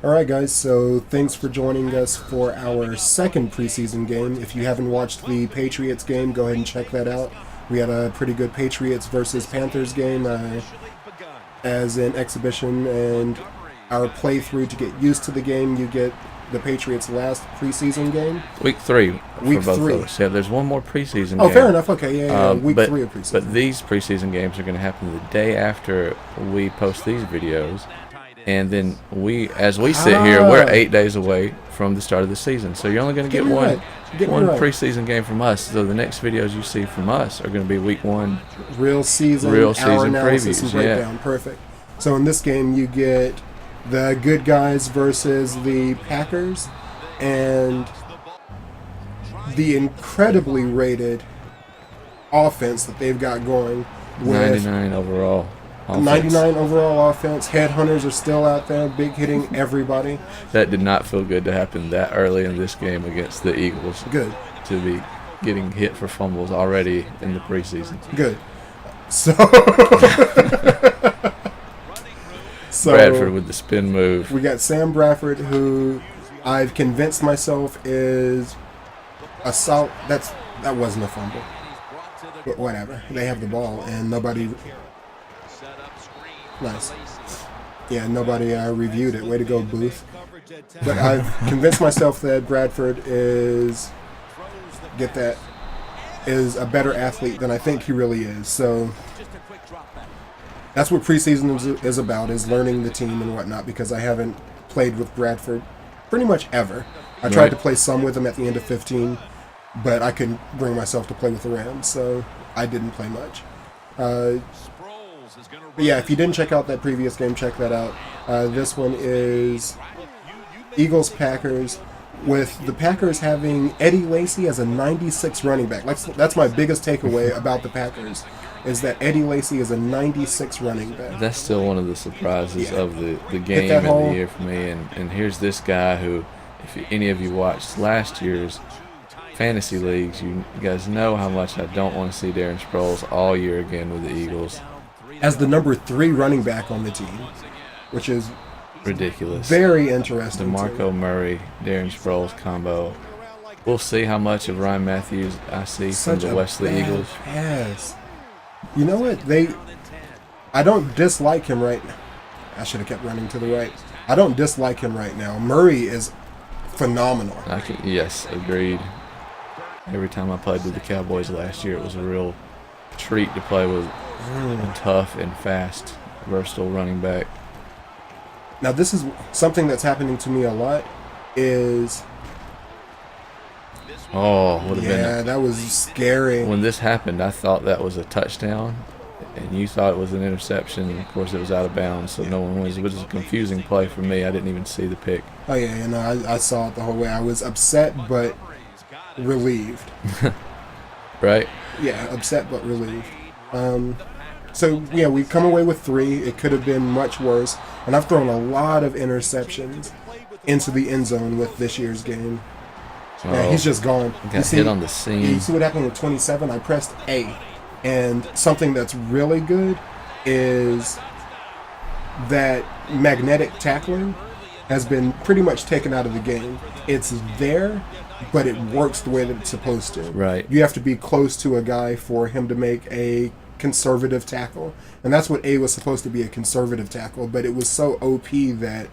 Alright guys, so thanks for joining us for our second preseason game. If you haven't watched the Patriots game, go ahead and check that out. We had a pretty good Patriots versus Panthers game as an exhibition, and our playthrough to get used to the game, you get the Patriots' last preseason game. Week 3 Week for both 3. of us. Yeah, there's one more preseason game. Oh, fair enough. Okay, yeah. Week but, 3 of preseason. But these preseason games are going to happen the day after we post these videos. And then as we sit here, we're 8 days away from the start of the season. So you're only going to get one preseason game from us. So the next videos you see from us are going to be week 1. Real season previews. And breakdown. Yeah. Perfect. So in this game, you get the good guys versus the Packers, and the incredibly rated offense that they've got going. With 99 overall. Offense. 99 overall offense. Headhunters are still out there, big hitting everybody. That did not feel good to happen that early in this game against the Eagles. Good. To be getting hit for fumbles already in the preseason. Good. So, Bradford with the spin move. We got Sam Bradford, who I've convinced myself is a solid. That wasn't a fumble. But whatever. They have the ball, and nobody. Nice. Yeah, nobody reviewed it. Way to go, Booth. But I've convinced myself that Bradford is a better athlete than I think he really is. So that's what preseason is about, is learning the team and whatnot, because I haven't played with Bradford pretty much ever. I tried to play some with him at the end of 15, but I couldn't bring myself to play with the Rams, so I didn't play much. But yeah, if you didn't check out that previous game, check that out. This one is Eagles-Packers, with the Packers having Eddie Lacy as a 96 running back. That's my biggest takeaway about the Packers, is that Eddie Lacy is a 96 running back. That's still one of the surprises of the game and the year for me. And here's this guy who, if any of you watched last year's fantasy leagues, you guys know how much I don't want to see Darren Sproles all year again with the Eagles. As the number 3 running back on the team, which is ridiculous. Very interesting. DeMarco Murray, Darren Sproles combo. We'll see how much of Ryan Matthews I see from the Wesley Eagles. Pass. You know what? I don't dislike him right now. I should have kept running to the right. I don't dislike him right now. Murray is phenomenal. Yes, agreed. Every time I played with the Cowboys last year, it was a real treat to play with a tough and fast, versatile running back. Now, this is something that's happening to me a lot. That was scary. When this happened, I thought that was a touchdown, and you thought it was an interception. Of course, it was out of bounds, so no one was. It was a confusing play for me. I didn't even see the pick. Oh yeah, I saw it the whole way. I was upset but relieved. Right? Yeah, upset but relieved. So, yeah, we come away with 3. It could have been much worse. And I've thrown a lot of interceptions into the end zone with this year's game. Yeah, he's just gone. Got hit on the seam. You see what happened with 27? I pressed A. And something that's really good is that magnetic tackling has been pretty much taken out of the game. It's there, but it works the way that it's supposed to. Right. You have to be close to a guy for him to make a conservative tackle, and that's what A was supposed to be, a conservative tackle, but it was so OP that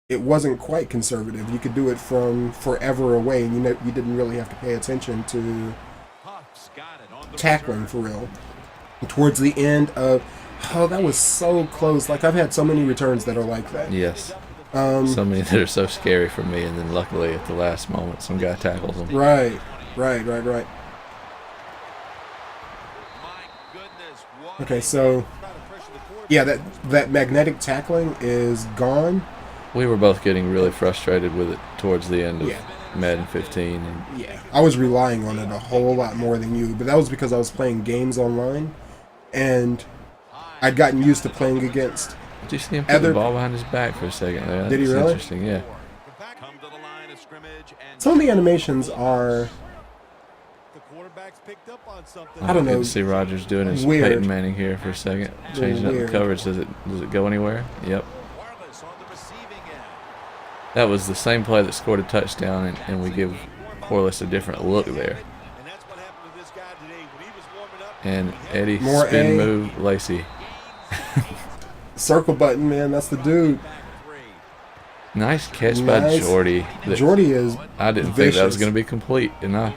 it wasn't quite conservative. You could do it from forever away, and you didn't really have to pay attention to tackling for real. And towards the end of, that was so close. Like, I've had so many returns that are like that. Yes. So many that are so scary for me, and then luckily at the last moment some guy tackles them. Right. Okay, so yeah, that magnetic tackling is gone. We were both getting really frustrated with it towards the end of Madden 15. Yeah, I was relying on it a whole lot more than you, but that was because I was playing games online, and I'd gotten used to playing against. Did you see him put the ball behind his back for a second there? Did he really? Interesting, yeah. Some of the animations are, I don't know. Good to see Rodgers doing his Weird. Peyton Manning here for a second. Changing up the coverage. Does it go anywhere? Yep. That was the same play that scored a touchdown, and we give Corliss a different look there. And Eddie More spin A. move Lacey. Circle button, man. That's the dude. Nice catch by Jordy. Jordy is I didn't vicious. think that was going to be complete, and I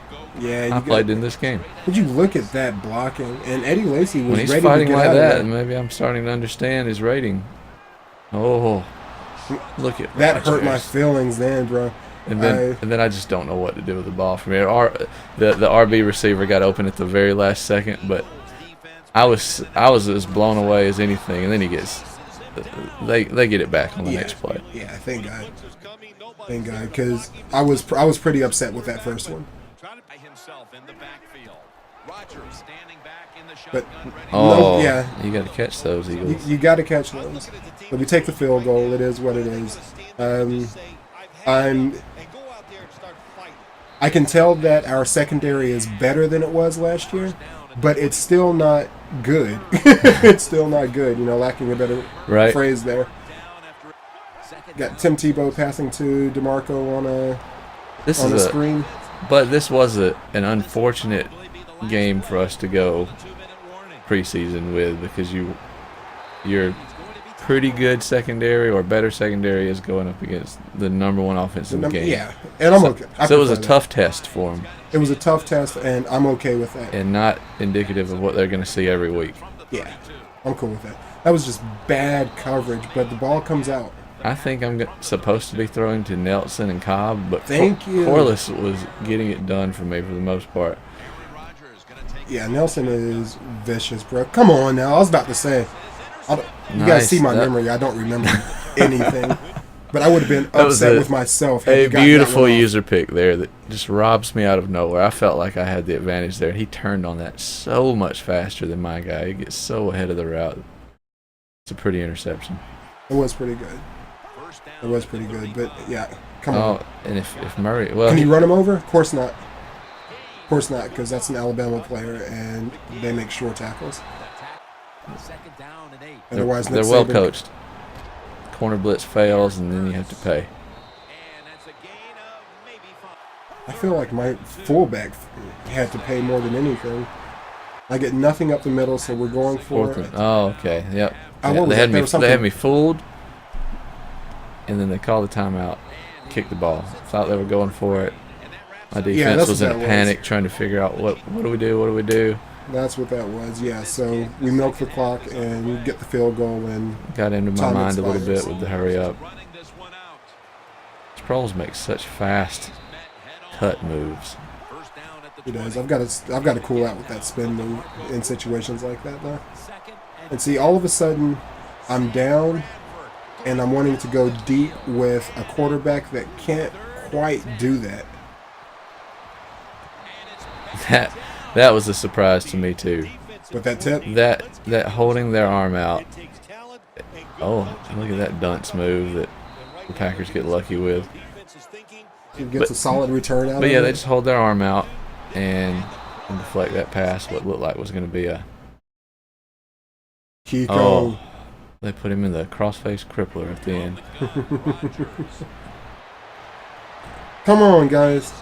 played in this game. Would you look at that blocking? And Eddie Lacy was When he's ready fighting to get like out that, of maybe I'm starting to understand his rating. Oh, look at that. Hurt my Rodgers. feelings then, bro. And then I just don't know what to do with the ball from here. The RB receiver got open at the very last second, but I was as blown away as anything. And then he gets they get it back on the next play. Yeah, thank God, because I was pretty upset with that first one. But you got to catch those Eagles. You got to catch those. But we take the field goal. It is what it is. I can tell that our secondary is better than it was last year, but it's still not good. It's still not good. Lacking a better phrase there. Got Tim Tebow passing to DeMarco on a screen. But this was an unfortunate game for us to go preseason with, because you're pretty good secondary or better secondary is going up against the number one offensive game. Yeah, and I'm okay. So it was a tough test for them. It was a tough test, and I'm okay with that. And not indicative of what they're going to see every week. Yeah, I'm cool with that. That was just bad coverage, but the ball comes out. I think I'm supposed to be throwing to Nelson and Cobb, but Corliss was getting it done for me for the most part. Yeah, Nelson is vicious, bro. Come on now. I was about to say, you guys see my memory. I don't remember anything. But I would have been upset with myself. A beautiful user pick there that just robs me out of nowhere. I felt like I had the advantage there, and he turned on that so much faster than my guy. He gets so ahead of the route. It's a pretty interception. It was pretty good. It was pretty good, but yeah, come on. And if Murray, can he run him over? Of course not. Of course not, because that's an Alabama player, and they make short tackles. Otherwise, they're well coached. Corner blitz fails, and then you have to pay. I feel like my fullback had to pay more than anything. I get nothing up the middle, so we're going for it. Oh, okay, yep. They had me fooled, and then they called the timeout, kicked the ball. Thought they were going for it. My defense was in a panic, trying to figure out what do we do. That's what that was, yeah. So we milk the clock and get the field goal, and got into my mind a little bit with the hurry up. Sproles makes such fast cut moves. He does. I've got to cool out with that spin move in situations like that, though. And see, all of a sudden, I'm down, and I'm wanting to go deep with a quarterback that can't quite do that. That was a surprise to me too. With that tip? That holding their arm out. Oh, look at that dunce move that the Packers get lucky with. He gets a solid return out of it. But yeah, they just hold their arm out and deflect that pass. What looked like was going to be a Kiko. Oh, they put him in the crossface crippler at the end. Come on, guys.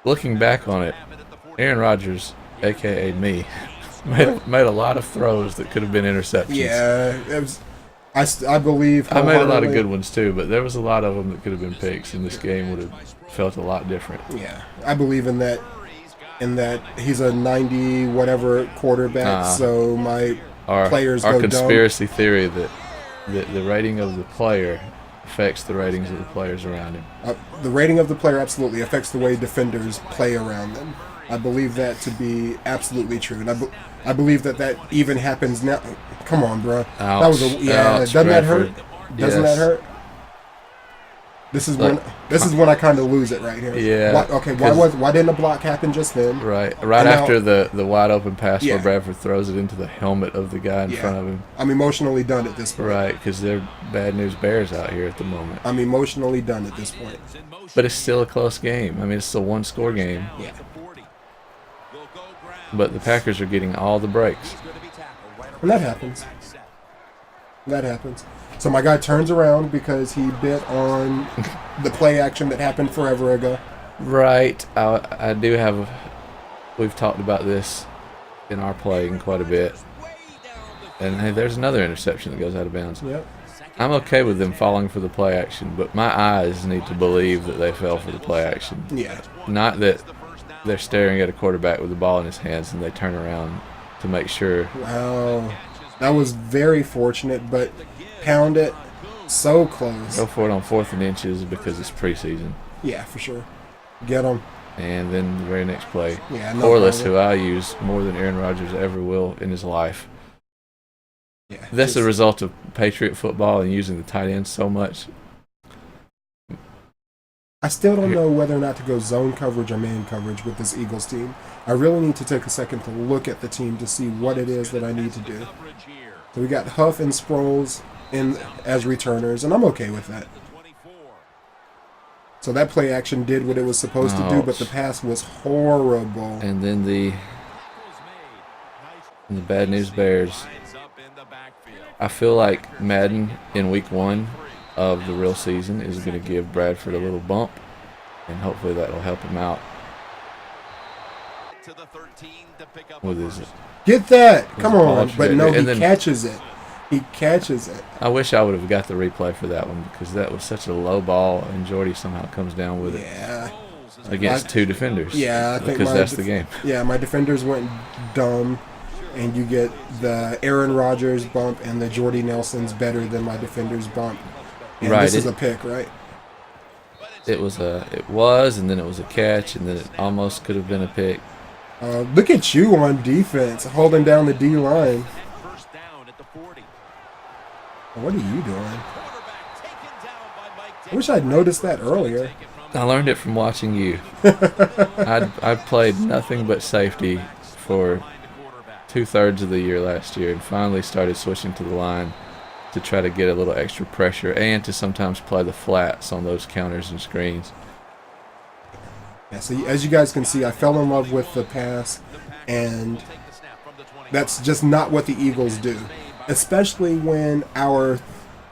Looking back on it, Aaron Rodgers, a.k.a. me, made a lot of throws that could have been interceptions. Yeah, it was, I believe. I made a lot of good ones too, but there was a lot of them that could have been picks, and this game would have felt a lot different. Yeah, I believe in that. In that he's a 90 whatever quarterback, so players go dumb. Our conspiracy theory that the rating of the player affects the ratings of the players around him. The rating of the player absolutely affects the way defenders play around them. I believe that to be absolutely true, and I believe that even happens now. Come on, bro. Ouch. That was doesn't that hurt? Doesn't that hurt? This is when I kind of lose it right here. Yeah. Why didn't a block happen just then? Right after the wide open pass where Bradford throws it into the helmet of the guy in front of him. I'm emotionally done at this point. Right, because they're bad news bears out here at the moment. I'm emotionally done at this point. But it's still a close game. I mean, it's a one-score game. Yeah. But the Packers are getting all the breaks. And that happens. So my guy turns around because he bit on the play action that happened forever ago. Right. I do have. We've talked about this in our playing quite a bit. And hey, there's another interception that goes out of bounds. Yep. I'm okay with them falling for the play action, but my eyes need to believe that they fell for the play action. Yeah. Not that they're staring at a quarterback with the ball in his hands and they turn around to make sure. Wow. That was very fortunate, but pound it so close. Go for it on 4th and inches because it's preseason. Yeah, for sure. Get them. And then the very next play, Yeah, Corliss, who I use more than Aaron Rodgers ever will in his life. Yeah, that's a result of Patriot football and using the tight end so much. I still don't know whether or not to go zone coverage or man coverage with this Eagles team. I really need to take a second to look at the team to see what it is that I need to do. So we got Huff and Sproles in as returners, and I'm okay with that. So that play action did what it was supposed to do, but the pass was horrible. And then the bad news bears. I feel like Madden in week 1 of the real season is going to give Bradford a little bump, and hopefully that will help him out with his. Get that! Come on! But no, he catches it. He catches it. I wish I would have got the replay for that one because that was such a low ball, and Jordy somehow comes down with it. Yeah. Against 2 defenders. Yeah, I think because that's the game. Yeah, my defenders went dumb, and you get the Aaron Rodgers bump and the Jordy Nelson's better than my defenders bump. And right. This is a pick, right? It was, and then it was a catch, and then it almost could have been a pick. Look at you on defense, holding down the D line. What are you doing? I wish I'd noticed that earlier. I learned it from watching you. I played nothing but safety for 2/3 of the year last year, and finally started switching to the line to try to get a little extra pressure and to sometimes play the flats on those counters and screens. Yeah, so as you guys can see, I fell in love with the pass, and that's just not what the Eagles do. Especially when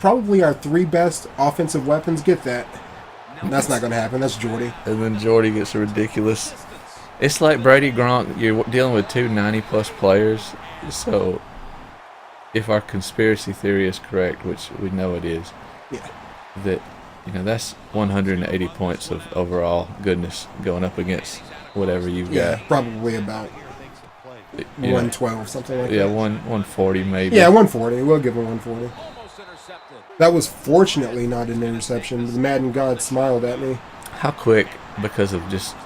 probably our 3 best offensive weapons get that. That's not going to happen. That's Jordy. And then Jordy gets a ridiculous. It's like Brady Gronk. You're dealing with 2 90-plus players. So if our conspiracy theory is correct, which we know it is, that that's 180 points of overall goodness going up against whatever you've got. Probably about 112, something like that. Yeah, 140 maybe. Yeah, 140. We'll give him 140. That was fortunately not an interception. The Madden God smiled at me. How quick, because of just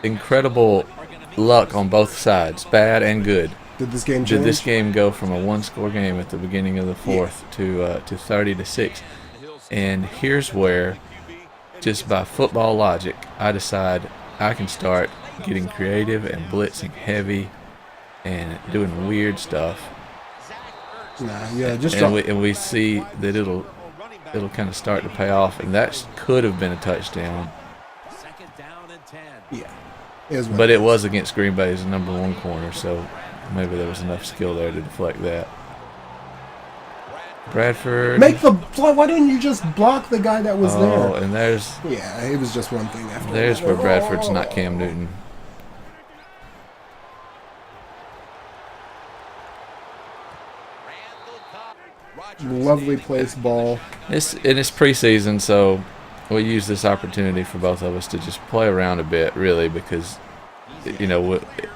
incredible luck on both sides, bad and good. Did this game change? Did this game go from a 1-score game at the beginning of the 4th to 30-6? And here's where, just by football logic, I decide I can start getting creative and blitzing heavy and doing weird stuff. And we see that it'll kind of start to pay off, and that could have been a touchdown. Yeah, but it was against Green Bay's number 1 corner, so maybe there was enough skill there to deflect that. Bradford. Why didn't you just block the guy that was there? Oh, and there's. Yeah, it was just one thing after. There's where Bradford's not Cam Newton. Lovely placed ball. It's preseason, so we use this opportunity for both of us to just play around a bit, really, because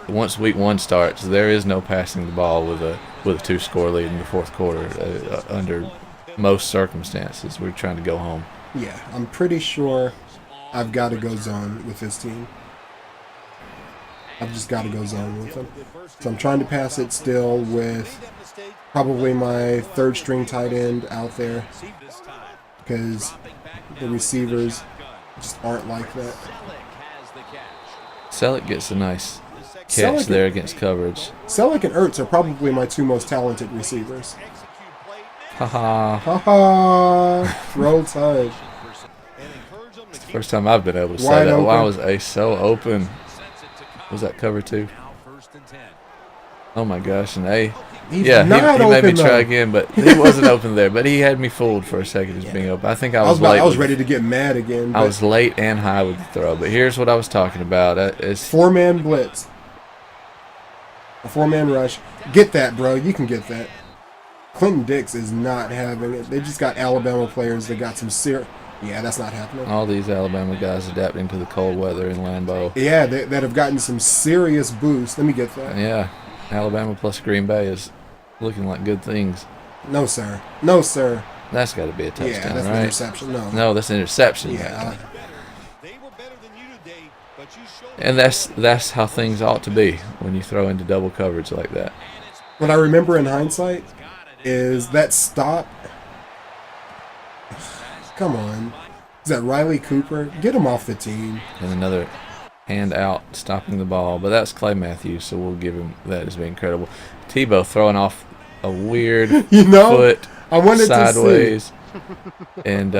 once week 1 starts, there is no passing the ball with a 2-score lead in the 4th quarter under most circumstances. We're trying to go home. Yeah, I'm pretty sure I've got to go zone with this team. I've just got to go zone with them. So I'm trying to pass it still with probably my 3rd-string tight end out there because the receivers just aren't like that. Selleck gets a nice catch there against coverage. Selleck and Ertz are probably my 2 most talented receivers. Ha-ha. Ha-ha. Roll Tide. It's the first time I've been able to say that. Why was Ace so open? Was that cover 2? Oh my gosh, and He's yeah, not he made me open, try though. again, but he wasn't open there. But he had me fooled for a second as being open. I think I was late. I was ready to get mad again. I was late and high with the throw. But here's what I was talking about. It's 4-man blitz. A 4-man rush. Get that, bro. You can get that. Clinton Dix is not having it. They just got Alabama players that got some serious... Yeah, that's not happening. all these Alabama guys adapting to the cold weather in Lambeau. Yeah, that have gotten some serious boost. Let me get that. Yeah, Alabama plus Green Bay is looking like good things. No, sir. No, sir. That's got to be a touchdown, Yeah, that's right? an interception. No, that's an interception. Yeah. And that's how things ought to be when you throw into double coverage like that. What I remember in hindsight is that stop. Come on. Is that Riley Cooper? Get him off the team. And another hand out, stopping the ball. But that's Clay Matthews, so we'll give him that as being incredible. Tebow throwing off a weird foot I wanted sideways. To see. And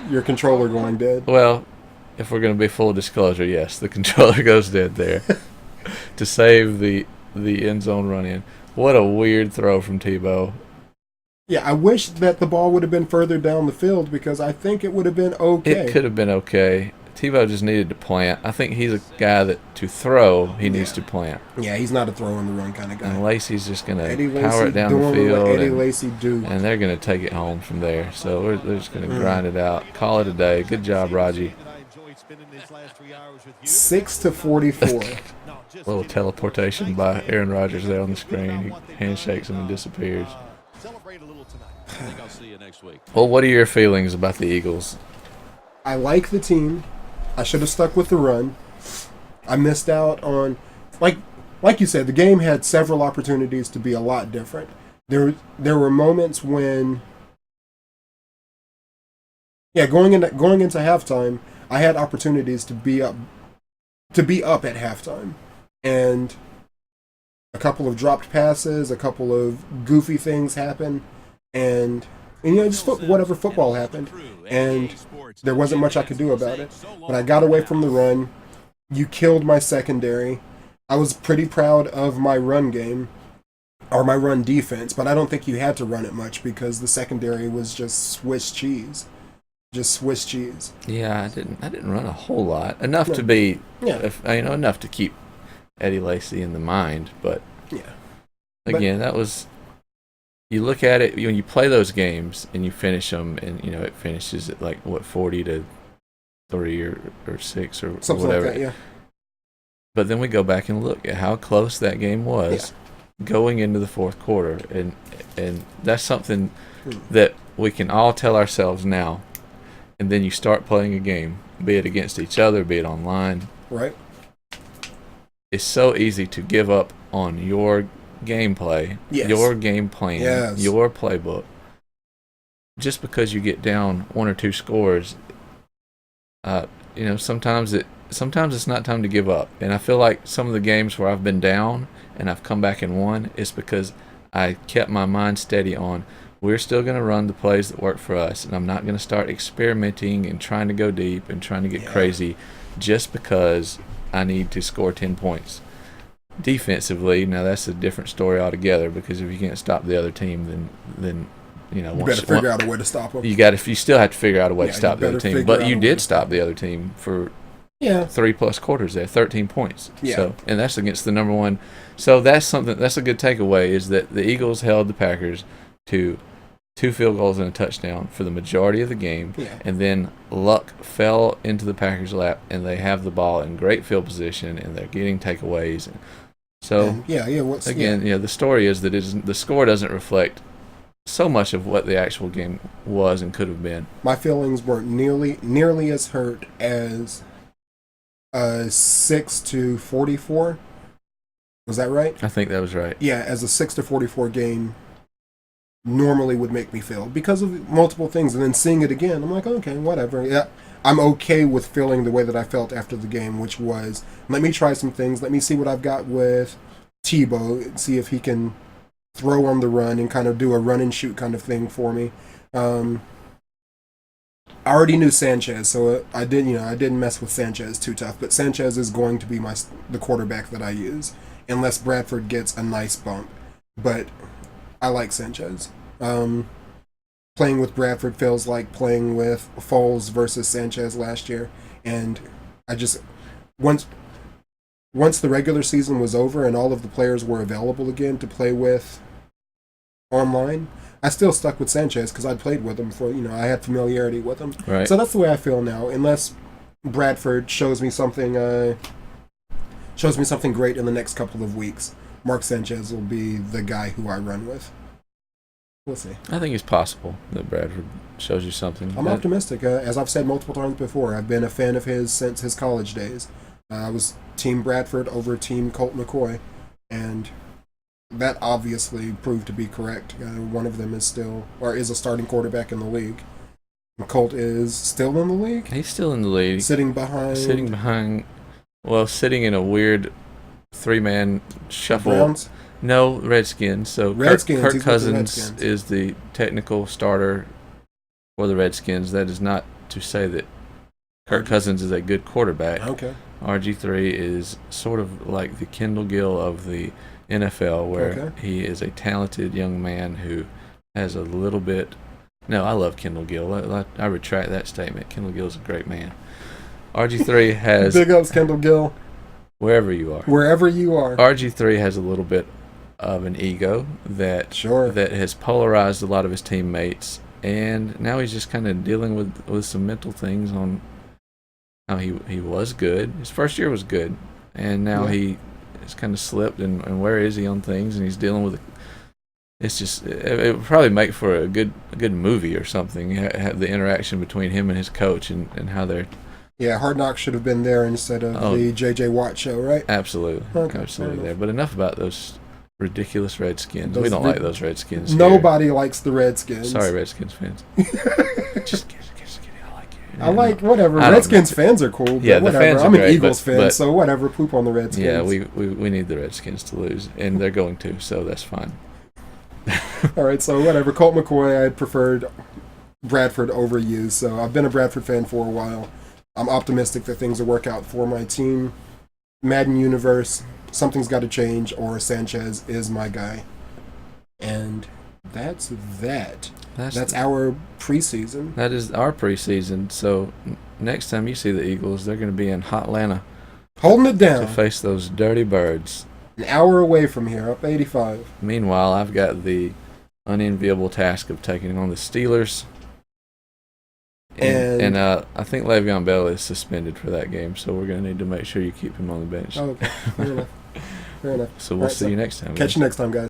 Your controller going dead. well, if we're going to be full disclosure, yes, the controller goes dead there to save the end zone run in. What a weird throw from Tebow. Yeah, I wish that the ball would have been further down the field because I think it would have been okay. It could have been okay. Tebow just needed to plant. I think he's a guy that to throw, he needs to plant. Yeah, he's not a throw on the run kind of guy. And Lacey's just going Eddie to power Lacy it down the doing field. what Eddie Lacy do. And they're going to take it home from there. So they're just going to grind it out. Call it a day. Good job, Raji. 6-44. A little teleportation by Aaron Rodgers there on the screen. He handshakes him and disappears. Well, what are your feelings about the Eagles? I like the team. I should have stuck with the run. I missed out on, like you said, the game had several opportunities to be a lot different. There were moments when, going into halftime, I had opportunities to be up at halftime, and a couple of dropped passes, a couple of goofy things happened, and just whatever football happened, and there wasn't much I could do about it. But I got away from the run. You killed my secondary. I was pretty proud of my run game, or my run defense, but I don't think you had to run it much because the secondary was just Swiss cheese. Just Swiss cheese. Yeah, I didn't run a whole lot. Enough to be, enough to keep Eddie Lacy in the mind. But again, that was. You look at it when you play those games and you finish them, and it finishes at 40-3 or 6 or something whatever. Like that, yeah. But then we go back and look at how close that game was going into the fourth quarter, and that's something that we can all tell ourselves now. And then you start playing a game, be it against each other, be it online. Right. It's so easy to give up on your gameplay, your game plan, your playbook, just because you get down 1 or 2 scores. Sometimes it's not time to give up. And I feel like some of the games where I've been down and I've come back and won, it's because I kept my mind steady on we're still going to run the plays that work for us, and I'm not going to start experimenting and trying to go deep and trying to get crazy just because I need to score 10 points. Defensively, now that's a different story altogether, because if you can't stop the other team, then you better figure out a way to stop them. You still have to figure out a way to stop the other team. But you did stop the other team for 3+ quarters there, 13 points. Yeah. So, and that's against the number one. So that's a good takeaway, is that the Eagles held the Packers to 2 field goals and a touchdown for the majority of the game, and then luck fell into the Packers' lap, and they have the ball in great field position, and they're getting takeaways. So the story is that the score doesn't reflect so much of what the actual game was and could have been. My feelings weren't nearly as hurt as 6-44. Was that right? I think that was right. Yeah, as a 6-44 game normally would make me feel, because of multiple things, and then seeing it again, I'm like, okay, whatever. Yeah, I'm okay with feeling the way that I felt after the game, which was, let me try some things, let me see what I've got with Tebow, see if he can throw on the run and kind of do a run and shoot kind of thing for me. I already knew Sanchez, so I didn't mess with Sanchez too tough, but Sanchez is going to be the quarterback that I use, unless Bradford gets a nice bump. But I like Sanchez. Playing with Bradford feels like playing with Foles versus Sanchez last year, and I just once the regular season was over and all of the players were available again to play with online, I still stuck with Sanchez because I'd played with him for, I had familiarity with him. Right. So that's the way I feel now. Unless Bradford shows me something great in the next couple of weeks, Mark Sanchez will be the guy who I run with. We'll see. I think it's possible that Bradford shows you something. I'm optimistic. As I've said multiple times before, I've been a fan of his since his college days. I was Team Bradford over Team Colt McCoy, and that obviously proved to be correct. One of them is a starting quarterback in the league. Colt is still in the league? He's still in the league. Sitting behind, sitting in a weird three-man shuffle. Browns? No, Redskins. So Redskins. Kirk Cousins is the technical starter for the Redskins. That is not to say that Kirk Cousins is a good quarterback. Okay. RG3 is sort of like the Kendall Gill of the NFL, where he is a talented young man who has a little bit... No, I love Kendall Gill. I retract that statement. Kendall Gill is a great man. RG3 has... Big ups, Kendall Gill. Wherever you are. RG3 has a little bit of an ego that has polarized a lot of his teammates, and now he's just kind of dealing with some mental things on how he was good. His first year was good, and now he has kind of slipped, and where is he on things, and he's dealing with it's just it would probably make for a good movie or something, have the interaction between him and his coach and how they're... Yeah, Hard Knocks should have been there instead of the J.J. Watt show, right? Absolutely. Absolutely there. But enough about those ridiculous Redskins. We don't like those Redskins. Nobody likes the Redskins. Sorry, Redskins fans. Just kidding. I like you. I like whatever. Redskins fans are cool. But yeah, the whatever. fans are I'm great, an Eagles fan, so whatever. Poop on the Redskins. Yeah, we need the Redskins to lose, and they're going to, so that's fine. All right, so whatever. Colt McCoy, I preferred Bradford over you, so I've been a Bradford fan for a while. I'm optimistic that things will work out for my team. Madden universe, something's got to change, or Sanchez is my guy. And that's that. That's our preseason. That is our preseason. So next time you see the Eagles, they're going to be in Hotlanta. Holding it down. To face those dirty birds. An hour away from here, up 85. Meanwhile, I've got the unenviable task of taking on the Steelers. And I think Le'Veon Bell is suspended for that game, so we're going to need to make sure you keep him on the bench. Oh, okay. Fair enough. So we'll see you next time. Catch you next time, guys.